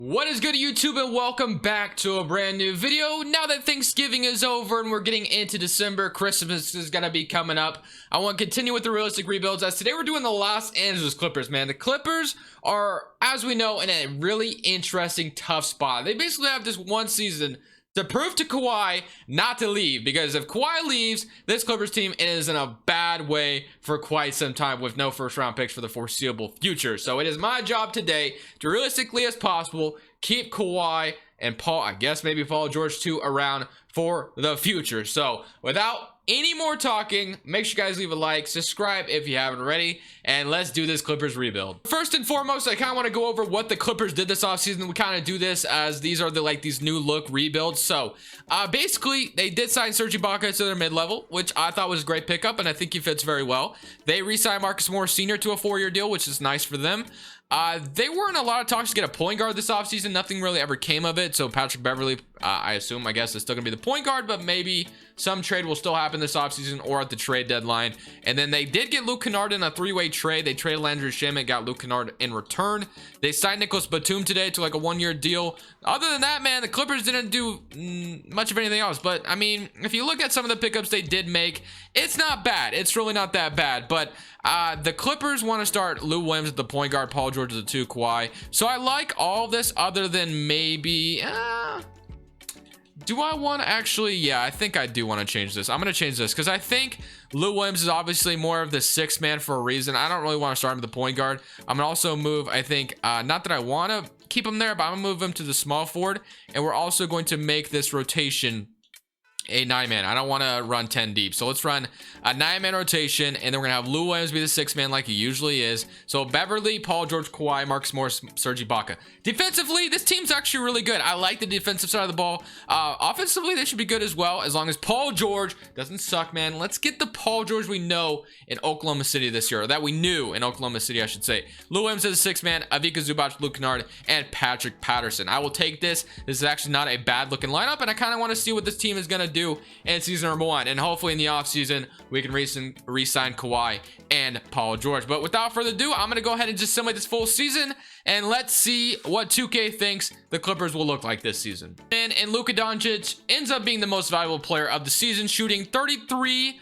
What is good, YouTube, and welcome back to a brand new video. Now that Thanksgiving is over and we're getting into December, Christmas is gonna be coming up. I want to continue with the realistic rebuilds, as today we're doing the Los Angeles Clippers. Man, the Clippers are, as we know, in a really interesting, tough spot. They basically have this one season to prove to Kawhi not to leave, because if Kawhi leaves, this Clippers team is in a bad way for quite some time with no first round picks for the foreseeable future. So it is my job today to, realistically as possible, keep Kawhi and I guess maybe Paul George too, around for the future. So without any more talking, make sure you guys leave a like, subscribe if you haven't already, and let's do this Clippers rebuild. First and foremost, I kind of want to go over what the Clippers did this offseason. We kind of do this as these are these new look rebuilds. So basically they did sign Serge Ibaka to their mid-level, which I thought was a great pickup, and I think he fits very well. They re-signed Marcus Morris Sr. to a 4-year deal, which is nice for them. They were in a lot of talks to get a point guard this offseason. Nothing really ever came of it. So Patrick Beverley, I guess, is still going to be the point guard, but maybe some trade will still happen this offseason or at the trade deadline. And then they did get Luke Kennard in a 3-way trade. They traded Landry Shamet, got Luke Kennard in return. They signed Nicholas Batum today to like a 1-year deal. Other than that, man, the Clippers didn't do much of anything else. But I mean, if you look at some of the pickups they did make, it's not bad. It's really not that bad. But the Clippers want to start Lou Williams at the point guard, Paul George at the 2, Kawhi. So I like all of this, other than maybe do I want to actually, yeah, I think I do want to change this. I'm going to change this because I think Lou Williams is obviously more of the 6th man for a reason. I don't really want to start him at the point guard. I'm going to also move, I think, not that I want to keep him there, but I'm going to move him to the small forward. And we're also going to make this rotation a 9-man. I don't want to run 10 deep. So let's run a 9-man rotation, and then we're going to have Lou Williams be the 6th man like he usually is. So Beverly, Paul George, Kawhi, Marcus Morris, Serge Ibaka. Defensively, this team's actually really good. I like the defensive side of the ball. Offensively, they should be good as well, as long as Paul George doesn't suck, man. Let's get the Paul George we know in Oklahoma City this year, or that we knew in Oklahoma City, I should say. Lou Williams as a 6th man, Ivica Zubac, Luke Kennard, and Patrick Patterson. I will take this. This is actually not a bad looking lineup, and I kind of want to see what this team is going to do in season number 1, and hopefully in the offseason we can re-sign Kawhi and Paul George. But without further ado, I'm going to go ahead and just simulate this full season, and let's see what 2K thinks the Clippers will look like this season. And Luka Doncic ends up being the most valuable player of the season, shooting 33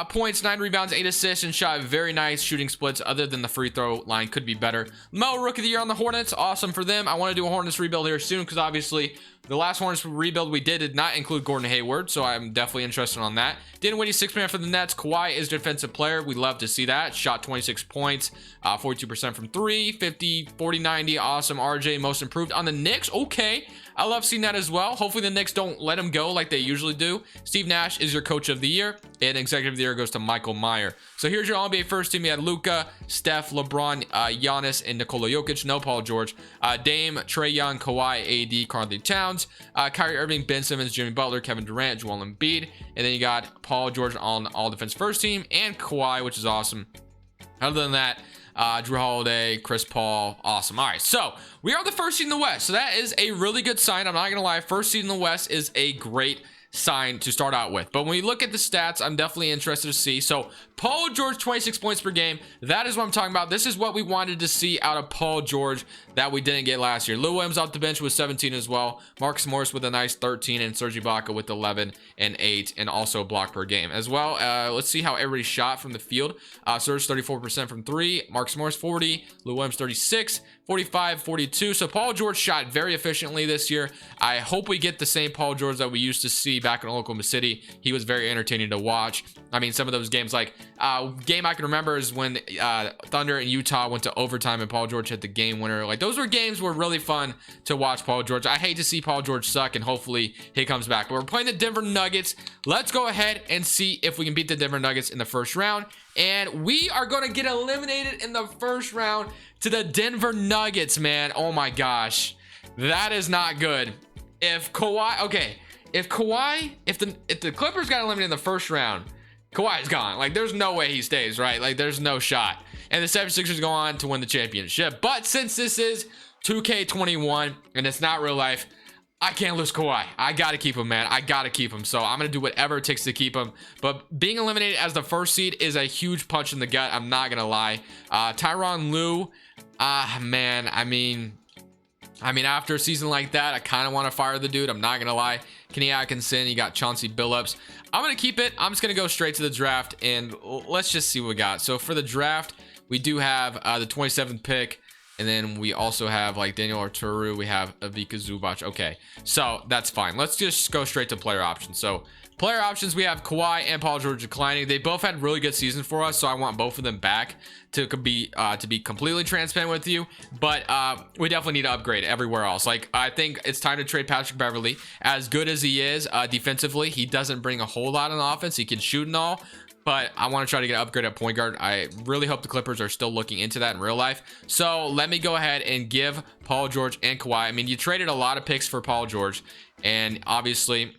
points, 9 rebounds, 8 assists, and shot very nice shooting splits. Other than the free throw line could be better. Mo, Rookie of the Year on the Hornets, awesome for them. I want to do a Hornets rebuild here soon, because obviously the last Hornets rebuild we did not include Gordon Hayward, so I'm definitely interested on that. Dinwiddie, 6th man for the Nets. Kawhi is defensive player. We love to see that. Shot 26 points, 42% from 3, 50, 40, 90. Awesome. RJ, most improved on the Knicks. Okay, I love seeing that as well. Hopefully the Knicks don't let him go like they usually do. Steve Nash is your Coach of the Year, and Executive of the Year goes to Michael Meyer. So here's your All-NBA first team. You had Luka, Steph, LeBron, Giannis, and Nikola Jokic. No Paul George. Dame, Trae Young, Kawhi, AD, Karl-Anthony Towns, Kyrie Irving, Ben Simmons, Jimmy Butler, Kevin Durant, Joel Embiid. And then you got Paul George on all-defense first team, and Kawhi, which is awesome. Other than that, Drew Holiday, Chris Paul, awesome. All right, so we are the first seed in the West, so that is a really good sign. I'm not gonna lie, first seed in the West is a great sign to start out with. But when we look at the stats, I'm definitely interested to see. So Paul George, 26 points per game. That is what I'm talking about. This is what we wanted to see out of Paul George that we didn't get last year. Lou Williams off the bench with 17 as well. Marcus Morris with a nice 13, and Serge Ibaka with 11 and 8, and also block per game as well. Let's see how everybody shot from the field. Serge 34% from 3, Marcus Morris 40, Lou Williams 36, 45, 42. So Paul George shot very efficiently this year. I hope we get the same Paul George that we used to see back in Oklahoma City. He was very entertaining to watch. I mean, some of those games, like game I can remember is when Thunder and Utah went to overtime and Paul George hit the game winner. Like, those were games were really fun to watch Paul George. I hate to see Paul George suck, and hopefully he comes back. But we're playing the Denver Nuggets. Let's go ahead and see if we can beat the Denver Nuggets in the first round. And we are going to get eliminated in the first round to the Denver Nuggets, man. Oh my gosh, that is not good. If Kawhi, okay, if the Clippers got eliminated in the first round, Kawhi's gone. Like, there's no way he stays, right? Like, there's no shot. And the 76ers go on to win the championship. But since this is 2K21 and it's not real life, I can't lose Kawhi. I gotta keep him, man. I gotta keep him. So I'm gonna do whatever it takes to keep him. But being eliminated as the first seed is a huge punch in the gut. I'm not gonna lie. Tyronn Lue, man, I mean, I mean, after a season like that, I kind of want to fire the dude. I'm not going to lie. Kenny Atkinson, you got Chauncey Billups. I'm going to keep it. I'm just going to go straight to the draft, and let's just see what we got. So for the draft, we do have the 27th pick, and then we also have like Daniel Arturu. We have Ivica Zubac. Okay, so that's fine. Let's just go straight to player options. So player options, we have Kawhi and Paul George declining. They both had really good seasons for us, so I want both of them back to be completely transparent with you. But we definitely need to upgrade everywhere else. Like, I think it's time to trade Patrick Beverley. As good as he is defensively, he doesn't bring a whole lot on offense. He can shoot and all, but I want to try to get an upgrade at point guard. I really hope the Clippers are still looking into that in real life. So let me go ahead and give Paul George and Kawhi. I mean, you traded a lot of picks for Paul George, and obviously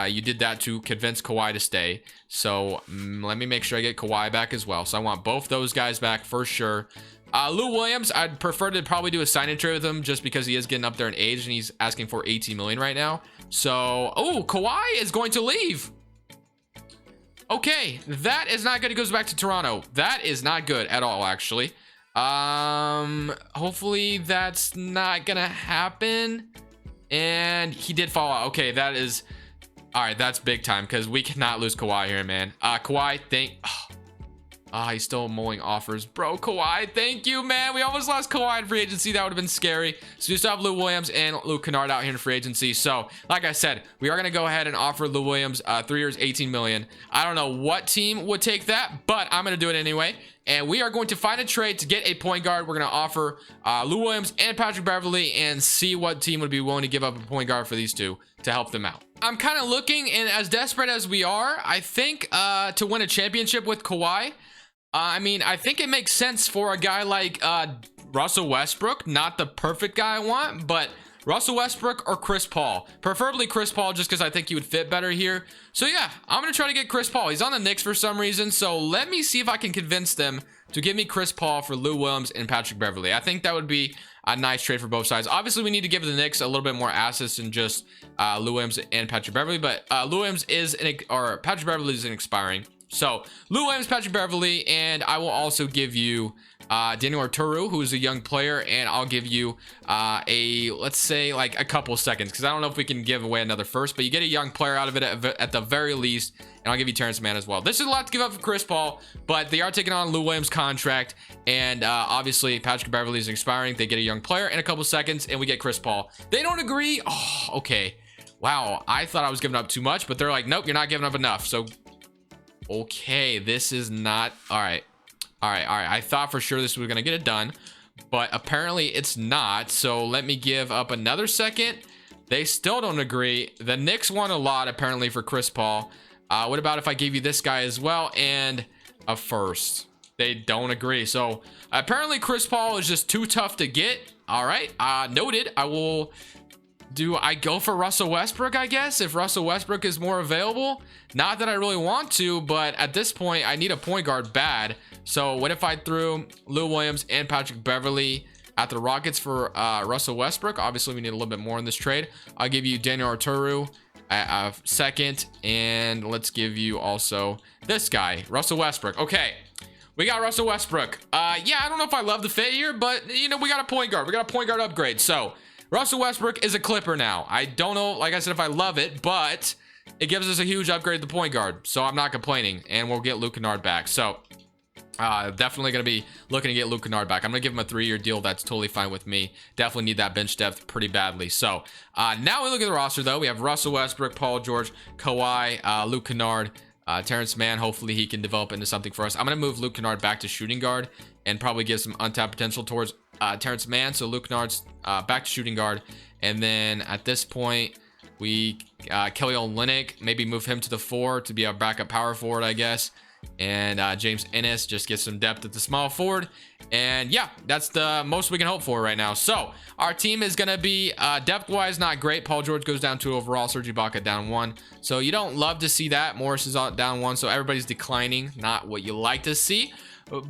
you did that to convince Kawhi to stay. So let me make sure I get Kawhi back as well. So I want both those guys back for sure. Lou Williams, I'd prefer to probably do a sign and trade with him just because he is getting up there in age and he's asking for 18 million right now. So, oh, Kawhi is going to leave. Okay, that is not good. He goes back to Toronto. That is not good at all, actually. Hopefully that's not gonna happen. And he did fall out. Okay, that is... All right, that's big time because we cannot lose Kawhi here, man. Kawhi, he's still mulling offers. Bro, Kawhi, thank you, man. We almost lost Kawhi in free agency. That would have been scary. So we still have Lou Williams and Luke Kennard out here in free agency. So, like I said, we are going to go ahead and offer Lou Williams 3 years, 18 million. I don't know what team would take that, but I'm going to do it anyway. And we are going to find a trade to get a point guard. We're going to offer Lou Williams and Patrick Beverley and see what team would be willing to give up a point guard for these two to help them out. I'm kind of looking, and as desperate as we are, I think to win a championship with Kawhi, I mean, I think it makes sense for a guy like Russell Westbrook. Not the perfect guy I want, but Russell Westbrook or Chris Paul. Preferably Chris Paul just because I think he would fit better here. So yeah, I'm going to try to get Chris Paul. He's on the Knicks for some reason, so let me see if I can convince them to give me Chris Paul for Lou Williams and Patrick Beverley. I think that would be a nice trade for both sides. Obviously, we need to give the Knicks a little bit more assets than just Lou Williams and Patrick Beverley, but Lou Williams Patrick Beverley is expiring. So Lou Williams, Patrick Beverley, and I will also give you Daniel Arturu, who is a young player, and I'll give you let's say like a couple seconds, because I don't know if we can give away another first, but you get a young player out of it at the very least, and I'll give you Terrence Mann as well. This is a lot to give up for Chris Paul, but they are taking on Lou Williams' contract, and obviously Patrick Beverley is expiring. They get a young player in a couple seconds, and we get Chris Paul. They don't agree. Oh, okay. Wow, I thought I was giving up too much, but they're like, nope, you're not giving up enough. So okay, this is not all right. I thought for sure this was gonna get it done, but apparently it's not. So let me give up another second. They still don't agree. The Knicks want a lot apparently for Chris Paul. What about if I gave you this guy as well and a first? They don't agree. So apparently Chris Paul is just too tough to get. All right, noted. Do I go for Russell Westbrook, I guess, if Russell Westbrook is more available? Not that I really want to, but at this point, I need a point guard bad. So what if I threw Lou Williams and Patrick Beverley at the Rockets for Russell Westbrook? Obviously, we need a little bit more in this trade. I'll give you Daniel Arturu a second, and let's give you also this guy, Russell Westbrook. Okay, we got Russell Westbrook. Yeah, I don't know if I love the fit here, but, you know, we got a point guard. We got a point guard upgrade, so Russell Westbrook is a Clipper now. I don't know, like I said, if I love it, but it gives us a huge upgrade to the point guard. So I'm not complaining, and we'll get Luke Kennard back. So definitely going to be looking to get Luke Kennard back. I'm going to give him a 3-year deal. That's totally fine with me. Definitely need that bench depth pretty badly. So now we look at the roster, though. We have Russell Westbrook, Paul George, Kawhi, Luke Kennard, Terrence Mann. Hopefully he can develop into something for us. I'm going to move Luke Kennard back to shooting guard and probably give some untapped potential towards Terrence Mann. So Luke Kennard's back to shooting guard, and then at this point we Kelly Olynyk, maybe move him to the 4 to be our backup power forward, I guess, and James Ennis just get some depth at the small forward, and yeah, that's the most we can hope for right now. So our team is gonna be depth wise not great. Paul George goes down 2 overall, Serge Ibaka down 1, so you don't love to see that. Morris is down 1, so everybody's declining, not what you like to see,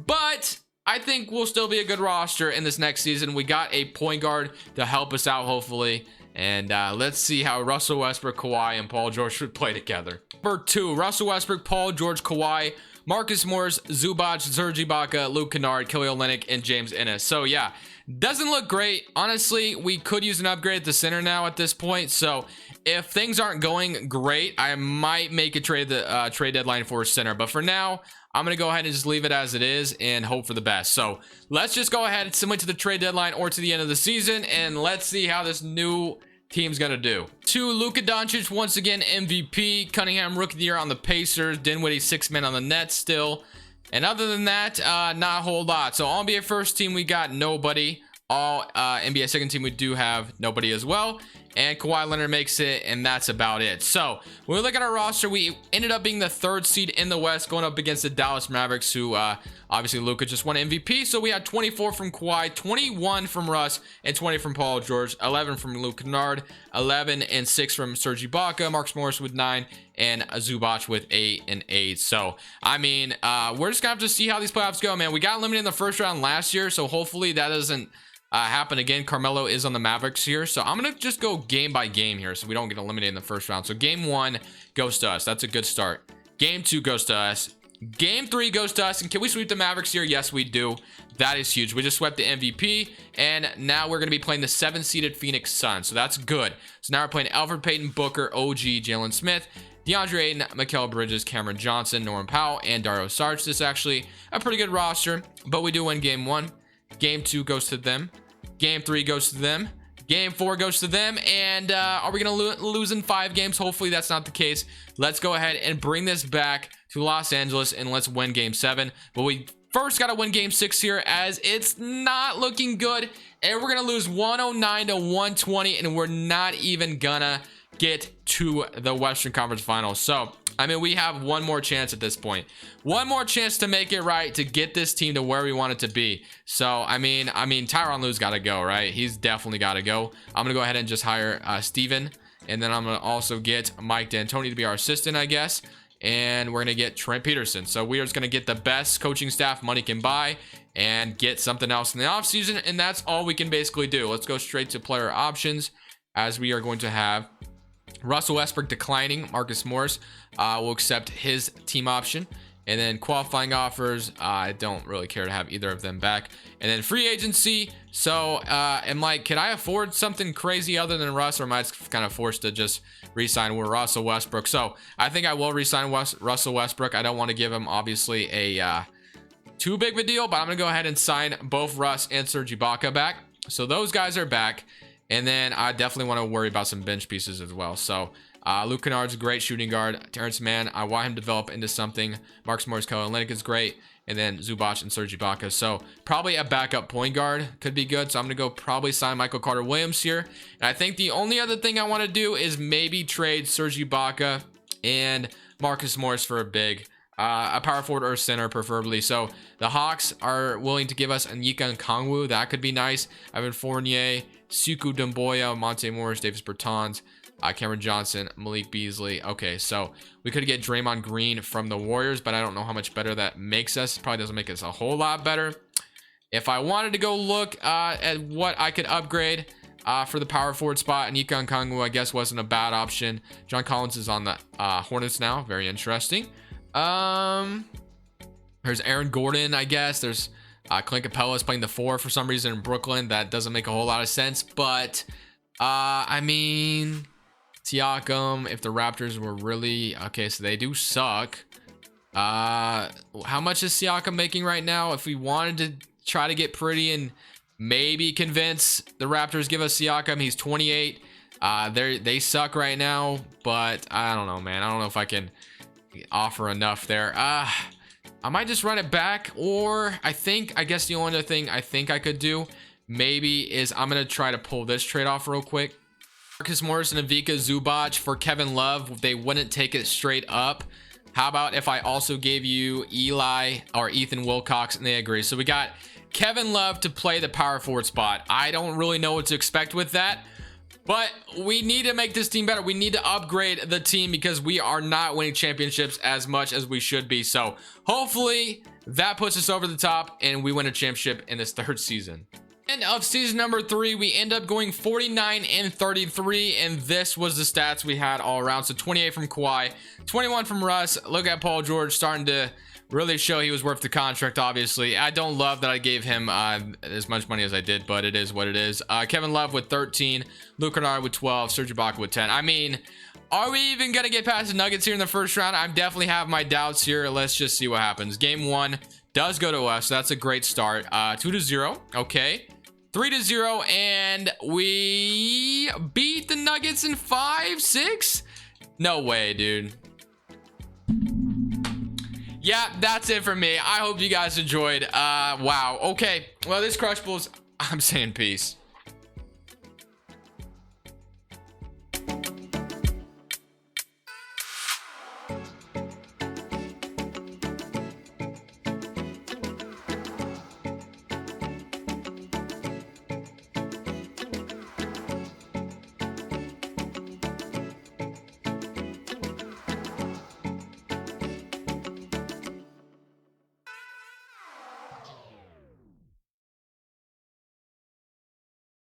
but I think we'll still be a good roster in this next season. We got a point guard to help us out, hopefully. And let's see how Russell Westbrook, Kawhi, and Paul George should play together. Number 2, Russell Westbrook, Paul George, Kawhi. Marcus Morris, Zubac, Serge Ibaka, Luke Kennard, Kelly Olynyk, and James Ennis. So yeah, doesn't look great. Honestly, we could use an upgrade at the center now at this point. So if things aren't going great, I might make a trade deadline for a center. But for now, I'm going to go ahead and just leave it as it is and hope for the best. So let's just go ahead and submit to the trade deadline or to the end of the season, and let's see how this new team's gonna do. To Luka Doncic, once again MVP. Cunningham Rookie of the Year on the Pacers. Dinwiddie 6 man on the Nets still. And other than that, not a whole lot. So all NBA first team, we got nobody. All NBA second team, we do have nobody as well. And Kawhi Leonard makes it, and that's about it. So when we look at our roster, we ended up being the 3rd seed in the West, going up against the Dallas Mavericks, who obviously Luka just won MVP. So we had 24 from Kawhi, 21 from Russ, and 20 from Paul George, 11 from Luke Kennard, 11 and 6 from Serge Ibaka, Marcus Morris with 9, and Zubac with 8 and 8. So I mean, we're just gonna have to see how these playoffs go, man. We got eliminated in the first round last year, so hopefully that doesn't happen again. Carmelo is on the Mavericks here, so I'm gonna just go game by game here so we don't get eliminated in the first round. So game 1 goes to us. That's a good start. Game 2 goes to us. Game 3 goes to us. And can we sweep the Mavericks here? Yes, we do. That is huge. We just swept the MVP, and now we're gonna be playing the 7th seeded Phoenix Suns, so that's good. So now we're playing Alfred Payton, Booker, OG, Jalen Smith, DeAndre Ayton, Mikal Bridges, Cameron Johnson, Norman Powell, and Dario Saric. This is actually a pretty good roster, but we do win game 1. Game 2 goes to them. Game 3 goes to them. Game 4 goes to them. And are we going to lose in 5 games? Hopefully that's not the case. Let's go ahead and bring this back to Los Angeles, and let's win game 7. But we first got to win game 6 here, as it's not looking good. And we're going to lose 109 to 120, and we're not even going to get to the Western Conference Finals. So I mean, we have one more chance at this point. One more chance to make it right, to get this team to where we want it to be. So, I mean, Tyronn Lue's got to go, right? He's definitely got to go. I'm going to go ahead and just hire Steven. And then I'm going to also get Mike D'Antoni to be our assistant, I guess. And we're going to get Trent Peterson. So we are just going to get the best coaching staff money can buy and get something else in the offseason. And that's all we can basically do. Let's go straight to player options, as we are going to have Russell Westbrook declining. Marcus Morris will accept his team option. And then qualifying offers, I don't really care to have either of them back. And then free agency. So am like, can I afford something crazy other than Russ, or am I kind of forced to just re-sign with Russell Westbrook? So I think I will re-sign Russell Westbrook. I don't want to give him obviously a too big of a deal, but I'm gonna go ahead and sign both Russ and Serge Ibaka back. So those guys are back. And then I definitely want to worry about some bench pieces as well. So Luke Kennard's a great shooting guard. Terrence Mann, I want him to develop into something. Marcus Morris, Kelly Olynyk is great. And then Zubac and Serge Ibaka. So probably a backup point guard could be good. So I'm going to go probably sign Michael Carter-Williams here. And I think the only other thing I want to do is maybe trade Serge Ibaka and Marcus Morris for a big. A power forward or center preferably. So the Hawks are willing to give us Onyeka Okongwu. That could be nice. Evan Fournier, Suku Doumbouya, Monte Morris, Davis Bertans, Cameron Johnson, Malik Beasley. Okay, so we could get Draymond Green from the Warriors, but I don't know how much better that makes us. Probably doesn't make us a whole lot better. If I wanted to go look at what I could upgrade for the power forward spot, Onyeka Okongwu, I guess, wasn't a bad option. John Collins is on the Hornets now. Very interesting. There's Aaron Gordon, I guess. There's Clint Capella is playing the 4 for some reason in Brooklyn. That doesn't make a whole lot of sense, but I mean, Siakam, if the Raptors were really okay, so they do suck. How much is Siakam making right now? If we wanted to try to get pretty and maybe convince the Raptors give us Siakam, he's 28. They suck right now, but I don't know, man. I don't know if I can offer enough there. I might just run it back, or I guess the only other thing I think I could do maybe is I'm gonna try to pull this trade off real quick. Marcus Morris and Ivica Zubac for Kevin Love. They wouldn't take it straight up. How about if I also gave you Eli or Ethan Wilcox, and they agree? So we got Kevin Love to play the power forward spot. I don't really know what to expect with that, but we need to make this team better. We need to upgrade the team because we are not winning championships as much as we should be. So hopefully that puts us over the top and we win a championship in this 3rd season. End of season number 3, we end up going 49 and 33, and this was the stats we had all around. So 28 from Kawhi, 21 from Russ. Look at Paul George starting to really show he was worth the contract. Obviously, I don't love that I gave him as much money as I did, but it is what it is. Kevin Love with 13, Luke Kennard with 12, Serge Ibaka with 10. I mean, are we even gonna get past the Nuggets here in the first round? I definitely have my doubts here. Let's just see what happens. Game 1 does go to us, so that's a great start. 2-0, okay. 3-0, and we beat the Nuggets in 5-6. No way, dude. Yeah, that's it for me. I hope you guys enjoyed. Wow. Okay, well, this Crushables, I'm saying peace.